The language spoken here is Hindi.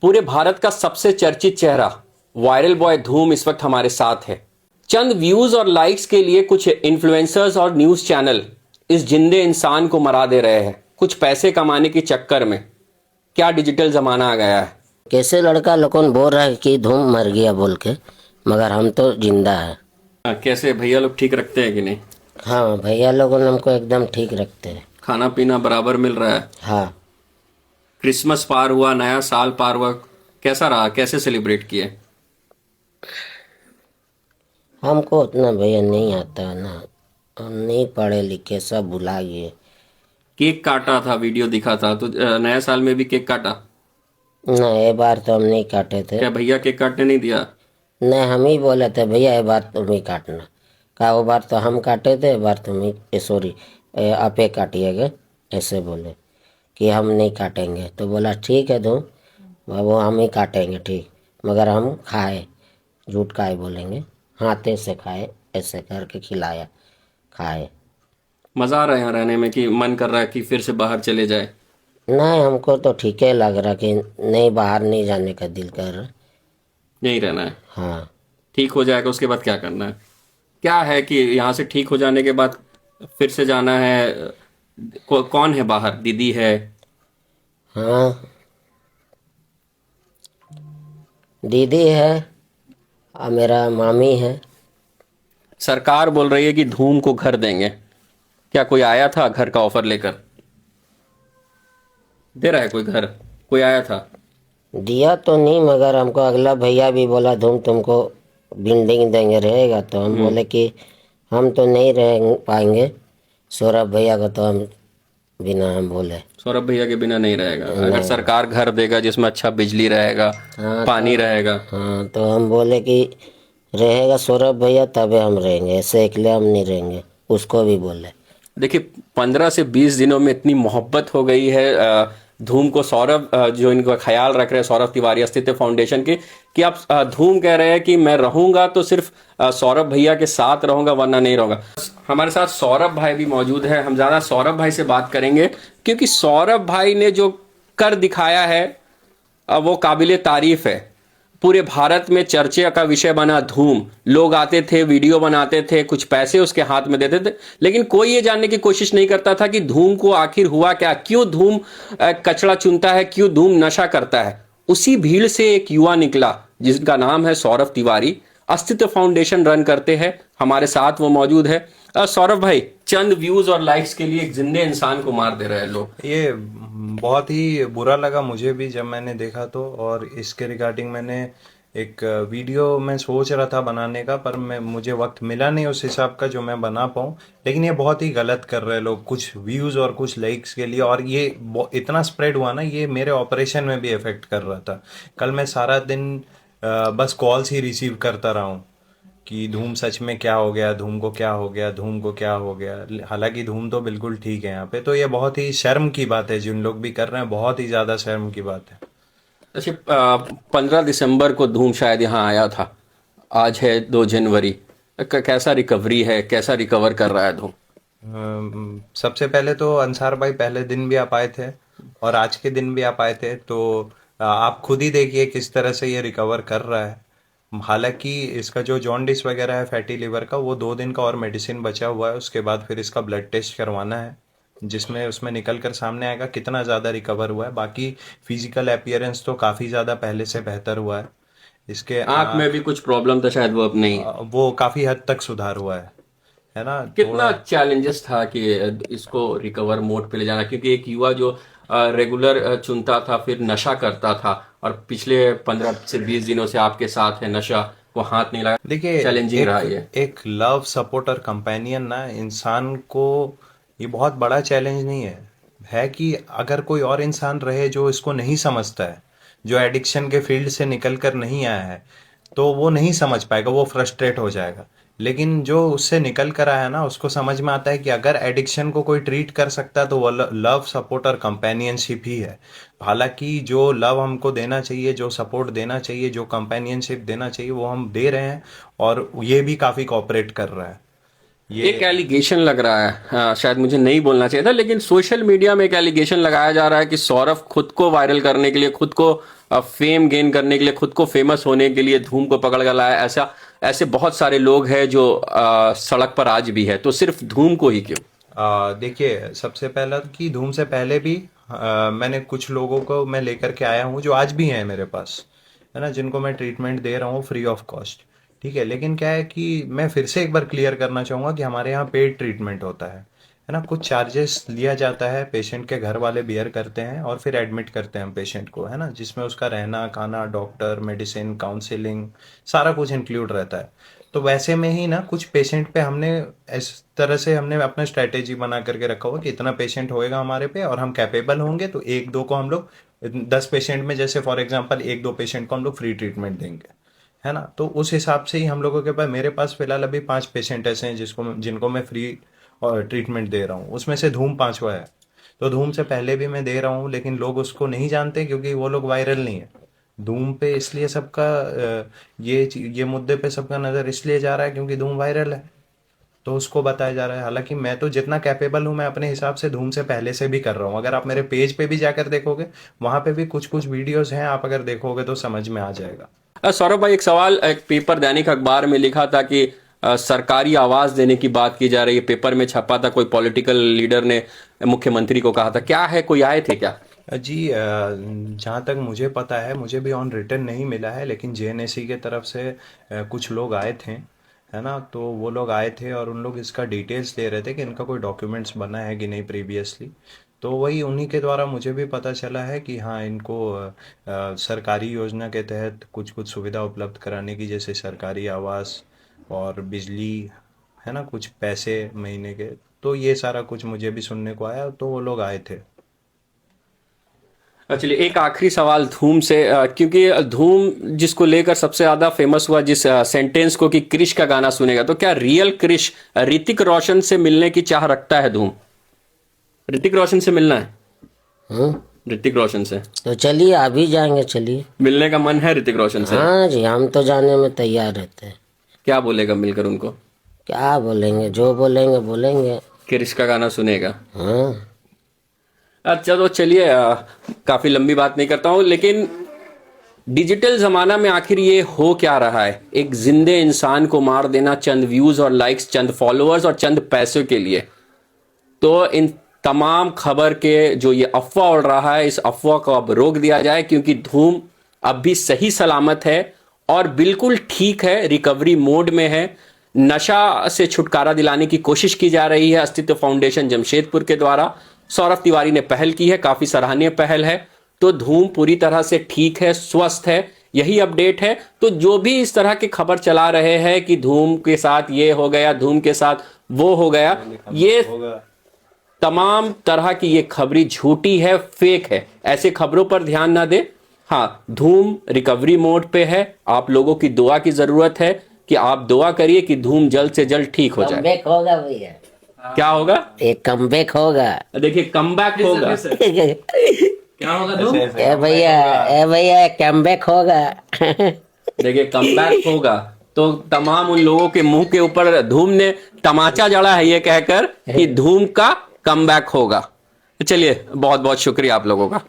पूरे भारत का सबसे चर्चित चेहरा वायरल बॉय धूम इस वक्त हमारे साथ है। चंद व्यूज और लाइक्स के लिए कुछ इन्फ्लुएंसर्स और न्यूज चैनल इस जिंदे इंसान को मरा दे रहे हैं, कुछ पैसे कमाने के चक्कर में। क्या डिजिटल जमाना आ गया है। कैसे लड़का लोगों बोल रहा है कि धूम मर गया बोल के, मगर हम तो जिंदा है। कैसे भैया लोग ठीक रखते हैं कि नहीं? हाँ, भैया लोगों हमको एकदम ठीक रखते हैं। खाना पीना बराबर मिल रहा है? हाँ। क्रिसमस पार हुआ, नया साल पार हुआ, कैसा रहा, कैसे सेलिब्रेट किए? हमको उतना भैया नहीं आता ना, हम नहीं पढ़े लिखे, सब भुला गए। केक काटा था, वीडियो दिखा था, तो नया साल में भी केक काटा? ना, ये बार तो हम नहीं काटे थे। क्या भैया केक काटने नहीं दिया? नहीं, हम ही बोले थे भैया ये बार तुम ही काटना। कहा वो बार तो हम काटे थे, बार तुम ही, सॉरी आप ही काटिएगा, ऐसे बोले कि हम नहीं काटेंगे। तो बोला ठीक है धूम बाबू, हम ही काटेंगे ठीक, मगर हम खाए, झूठ का ही बोलेंगे, हाथे से खाए, ऐसे करके खिलाया, खाए। मजा आ रहा है यहाँ रहने में कि मन कर रहा है कि फिर से बाहर चले जाए? नहीं, हमको तो ठीक है लग रहा कि नहीं, बाहर नहीं जाने का दिल कर रहा। यहीं रहना है? हाँ। ठीक हो जाएगा उसके बाद क्या करना है? क्या है कि यहाँ से ठीक हो जाने के बाद फिर से जाना है? कौन है बाहर? दीदी है? हाँ, दीदी है और मेरा मामी है। सरकार बोल रही है कि धूम को घर देंगे, क्या कोई आया था घर का ऑफर लेकर? दे रहा है कोई घर? कोई आया था? दिया तो नहीं, मगर हमको अगला भैया भी बोला धूम तुमको बिल्डिंग देंगे रहेगा, तो हम बोले कि हम तो नहीं रह पाएंगे, सौरभ भैया को तो हम बिना, हम बोले सौरभ भैया के बिना नहीं रहेगा। अगर नहीं। सरकार घर देगा जिसमें अच्छा बिजली रहेगा, हाँ पानी रहेगा। हाँ, तो हम बोले कि रहेगा सौरभ भैया तबे हम रहेंगे, ऐसे अकेले हम नहीं रहेंगे, उसको भी बोले। देखिए 15 से 20 दिनों में इतनी मोहब्बत हो गई है धूम को। सौरभ जो इनका ख्याल रख रहे हैं, सौरभ तिवारी अस्तित्व फाउंडेशन के, कि आप धूम कह रहे हैं कि मैं रहूंगा तो सिर्फ सौरभ भैया के साथ रहूंगा, वरना नहीं रहूंगा। हमारे साथ सौरभ भाई भी मौजूद है। हम ज्यादा सौरभ भाई से बात करेंगे क्योंकि सौरभ भाई ने जो कर दिखाया है वो काबिले तारीफ है। पूरे भारत में चर्चा का विषय बना धूम। लोग आते थे, वीडियो बनाते थे, कुछ पैसे उसके हाथ में देते थे, लेकिन कोई ये जानने की कोशिश नहीं करता था कि धूम को आखिर हुआ क्या, क्यों धूम कचड़ा चुनता है, क्यों धूम नशा करता है। उसी भीड़ से एक युवा निकला जिसका नाम है सौरभ तिवारी, अस्तित्व फाउंडेशन रन करते हैं। हमारे साथ वो मौजूद है। सौरभ भाई, चंद व्यूज और लाइक्स के लिए एक जिंदे इंसान को मार दे रहे हैं लोग। ये बहुत ही बुरा लगा मुझे भी जब मैंने देखा तो, और इसके रिगार्डिंग मैंने एक वीडियो मैं सोच रहा था बनाने का, पर मुझे वक्त मिला नहीं उस हिसाब का जो मैं बना पाऊँ। लेकिन ये बहुत ही गलत कर रहे हैं लोग, कुछ व्यूज़ और कुछ लाइक्स के लिए, और ये इतना स्प्रेड हुआ ना, ये मेरे ऑपरेशन में भी इफेक्ट कर रहा था। कल मैं सारा दिन बस कॉल्स ही रिसीव करता रहा हूँ कि धूम सच में क्या हो गया, धूम को क्या हो गया, धूम को क्या हो गया। हालांकि धूम तो बिल्कुल ठीक है यहाँ पे। तो ये बहुत ही शर्म की बात है, जिन लोग भी कर रहे हैं बहुत ही ज्यादा शर्म की बात है। अच्छा, 15 दिसंबर को धूम शायद यहाँ आया था, आज है 2 जनवरी। कैसा रिकवरी है, कैसा रिकवर कर रहा है धूम? सबसे पहले तो अंसार भाई, पहले दिन भी आप आए थे और आज के दिन भी आप आए थे, तो आप खुद ही देखिए किस तरह से ये रिकवर कर रहा है। हालांकि इसका जो जॉन्डिस वगैरह है फैटी लिवर का, वो 2 दिन का और मेडिसिन बचा हुआ है। उसके बाद फिर इसका ब्लड टेस्ट करवाना है, जिसमें उसमें निकल कर सामने आएगा कितना ज़्यादा रिकवर हुआ है। बाकी फिजिकल अपीयरेंस तो काफ़ी ज़्यादा पहले से बेहतर हुआ है। इसके आंख में भी कुछ प्रॉब्लम था शायद, वो अब नहीं? वो काफ़ी हद तक सुधार हुआ है ना। कितना चैलेंजेस था कि इसको रिकवर मोड पे ले जाना, क्योंकि एक युवा जो रेगुलर चुनता था, फिर नशा करता था, और पिछले 15 से 20 दिनों से आपके साथ है, नशा को हाथ नहीं लगा। देखिए, चैलेंजिंग रहा ये। एक लव सपोर्ट और कंपेनियन ना इंसान को, ये बहुत बड़ा चैलेंज नहीं है कि अगर कोई और इंसान रहे जो इसको नहीं समझता है, जो एडिक्शन के फील्ड से निकल कर नहीं आया है, तो वो नहीं समझ पाएगा, वो फ्रस्ट्रेट हो जाएगा। लेकिन जो उससे निकल कर आया ना, उसको समझ में आता है कि अगर एडिक्शन को कोई ट्रीट कर सकता है तो वो लव सपोर्ट और कंपेनियनशिप ही है। हालांकि जो लव हमको देना चाहिए, जो सपोर्ट देना चाहिए, जो कंपेनियनशिप देना चाहिए, वो हम दे रहे हैं, और ये भी काफ़ी कोऑपरेट कर रहा है। एक एलिगेशन लग रहा है, हाँ, शायद मुझे नहीं बोलना चाहिए था, लेकिन सोशल मीडिया में एक एलिगेशन लगाया जा रहा है कि सौरभ खुद को वायरल करने के लिए, खुद को फेम गेन करने के लिए, खुद को फेमस होने के लिए धूम को पकड़ कर लाया, ऐसे बहुत सारे लोग हैं जो सड़क पर आज भी है, तो सिर्फ धूम को ही क्यों? देखिए, सबसे पहला कि धूम से पहले भी मैंने कुछ लोगों को मैं लेकर के आया हूँ जो आज भी हैं मेरे पास, है ना, जिनको मैं ट्रीटमेंट दे रहा हूँ फ्री ऑफ कॉस्ट। ठीक है, लेकिन क्या है कि मैं फिर से एक बार क्लियर करना चाहूँगा कि हमारे यहाँ पेड ट्रीटमेंट होता है ना, कुछ चार्जेस लिया जाता है, पेशेंट के घर वाले बियर करते हैं और फिर एडमिट करते हैं हम पेशेंट को, है ना, जिसमें उसका रहना, खाना, डॉक्टर, मेडिसिन, काउंसलिंग, सारा कुछ इंक्लूड रहता है। तो वैसे में ही ना कुछ पेशेंट पे हमने इस तरह से हमने अपना स्ट्रेटेजी बना करके रखा हुआ कि इतना पेशेंट होएगा हमारे पे और हम कैपेबल होंगे तो एक दो को हम लोग 10 पेशेंट में जैसे फॉर एग्जांपल एक दो पेशेंट को हम लोग फ्री ट्रीटमेंट देंगे, है ना। तो उस हिसाब से ही हम लोगों के पास, मेरे पास फिलहाल अभी 5 पेशेंट ऐसे हैं जिनको मैं फ्री और ट्रीटमेंट दे रहा हूँ, उसमें से धूम 5वां है। तो धूम से पहले भी मैं दे रहा हूँ लेकिन लोग उसको नहीं जानते क्योंकि वो लोग वायरल नहीं है। धूम पे इसलिए सबका ये मुद्दे पे सबका नज़र इसलिए जा रहा है क्योंकि धूम वायरल है, तो उसको बताया जा रहा है। हालांकि मैं तो जितना कैपेबल हूँ मैं अपने हिसाब से धूम से पहले से भी कर रहा हूँ। अगर आप मेरे पेज पे भी जाकर देखोगे, वहाँ पे भी कुछ कुछ वीडियोस हैं, आप अगर देखोगे तो समझ में आ जाएगा। सौरभ भाई, एक सवाल, एक पेपर दैनिक अखबार में लिखा था कि सरकारी आवाज देने की बात की जा रही है, पेपर में छपा था, कोई पॉलिटिकल लीडर ने मुख्यमंत्री को कहा था, क्या है, कोई आए थे क्या? जी, जहाँ तक मुझे पता है, मुझे भी ऑन रिटर्न नहीं मिला है, लेकिन जेएनएससी के तरफ से कुछ लोग आए थे, है ना। तो वो लोग आए थे और उन लोग इसका डिटेल्स दे रहे थे कि इनका कोई डॉक्यूमेंट्स बना है कि नहीं प्रीवियसली। तो वही उन्हीं के द्वारा मुझे भी पता चला है कि हाँ, इनको सरकारी योजना के तहत कुछ कुछ सुविधा उपलब्ध कराने की, जैसे सरकारी आवास और बिजली, है ना, कुछ पैसे महीने के। तो ये सारा कुछ मुझे भी सुनने को आया, तो वो लोग आए थे। चलिए, एक आखिरी सवाल धूम से, क्योंकि धूम जिसको लेकर सबसे ज्यादा फेमस हुआ, जिस सेंटेंस को कि क्रिश का गाना सुनेगा, तो क्या रियल क्रिश ऋतिक रोशन से मिलने की चाह रखता है धूम? ऋतिक रोशन से मिलना है? ऋतिक रोशन से तो चलिए अभी जाएंगे, चलिए। मिलने का मन है ऋतिक रोशन से? हाँ जी, हम तो जाने में तैयार रहते हैं। क्या बोलेगा मिलकर उनको? क्या बोलेंगे, जो बोलेंगे बोलेंगे। क्रिश का गाना सुनेगा? हाँ। अच्छा, तो चलिए, काफी लंबी बात नहीं करता हूं, लेकिन डिजिटल जमाना में आखिर ये हो क्या रहा है? एक जिंदे इंसान को मार देना चंद व्यूज और लाइक्स, चंद फॉलोअर्स और चंद पैसों के लिए। तो इन तमाम खबर के जो ये अफवाह उड़ रहा है, इस अफवाह को अब रोक दिया जाए, क्योंकि धूम अब भी सही सलामत है और बिल्कुल ठीक है, रिकवरी मोड में है। नशा से छुटकारा दिलाने की कोशिश की जा रही है अस्तित्व फाउंडेशन जमशेदपुर के द्वारा। सौरभ तिवारी ने पहल की है, काफी सराहनीय पहल है। तो धूम पूरी तरह से ठीक है, स्वस्थ है, यही अपडेट है। तो जो भी इस तरह की खबर चला रहे हैं कि धूम के साथ ये हो गया, धूम के साथ वो हो गया, ये तमाम तरह की ये खबरी झूठी है, फेक है। ऐसे खबरों पर ध्यान ना दे। हाँ, धूम रिकवरी मोड पे है, आप लोगों की दुआ की जरूरत है कि आप दुआ करिए कि धूम जल्द से जल्द ठीक हो जाए। कमबैक होगा भैया। क्या होगा? एक कमबैक होगा। देखिए, कमबैक होगा। क्या होगा धूम? ए भैया कमबैक होगा। देखिए, कमबैक होगा। तो तमाम उन लोगों के मुंह के ऊपर धूम ने तमाचा जड़ा है ये कहकर कि धूम का कमबैक होगा। चलिए, बहुत बहुत शुक्रिया आप लोगों का।